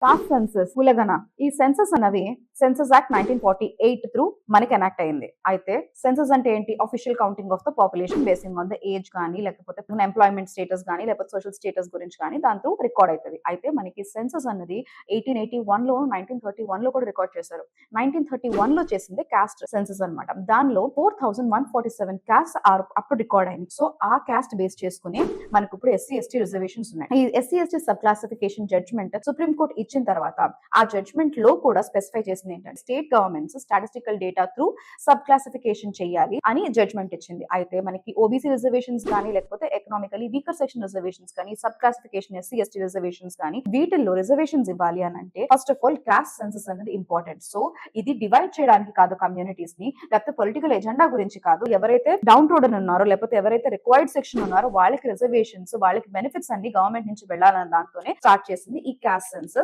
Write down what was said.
Cost census కులగన ఈ census అన్నవి census act 1948 through మనకి ఎనాక్ట్ అయింది. అయితే సెన్సస్ అంటే ఏంటి? Official counting of the population basing on the age కానీ లేకపోతే ఎంప్లాయ్మెంట్ స్టేటస్ కానీ లేకపోతే సోషల్ స్టేటస్ గురించి కానీ దాంతో రికార్డ్ అవుతుంది. అయితే మనకి సెన్సస్ అన్నది 1881 లో 1931 లో కూడా రికార్డ్ చేశారు. 1931 లో చేసింది కాస్ట్ సెన్సస్ అన్నమాట. దానిలో 4147 కాస్ట్ అప్పుడు రికార్డ్ అయింది. సో ఆ కాస్ట్ బేస్ చేసుకుని మనకు ఇప్పుడు ఎస్సీ ఎస్టీ రిజర్వేషన్స్ ఉన్నాయి. ఈ SC ST sub classification judgement supreme court ఇచ్చిన తర్వాత ఆ జడ్జ్మెంట్ లో కూడా స్పెసిఫై చేసింది ఏంటంటే state governments statistical data through sub classification చేయాలి అని జడ్జ్మెంట్ ఇచ్చింది. అయితే మనకి ఓబీసీ రిజర్వేషన్స్ కానీ లేకపోతే ఎకనామికలీ వీకర్ సెక్షన్ రిజర్వేషన్స్ కానీ sub classification SC ST reservations కానీ వీటిల్లో రిజర్వేషన్స్ ఇవ్వాలి అని అంటే first of all cost census అనేది ఇంపార్టెంట్. సో ఇది డివైడ్ చేయడానికి కాదు కమ్యూనిటీస్ ని, లేకపోతే పొలిటికల్ ఎజెండా గురించి కాదు. ఎవరైతే డౌన్ రోడ్ ఉన్నారో లేకపోతే ఎవరైతే రిక్వైర్డ్ సెక్షన్ ఉన్నారో వాళ్ళకి రిజర్వేషన్స్ వాళ్ళకి బెనిఫిట్స్ అన్ని గవర్నమెంట్ నుంచి వెళ్ళాలన్న దాంతోనే స్టార్ట్ చేసింది ఈ కాస్ట్ సెన్సస్.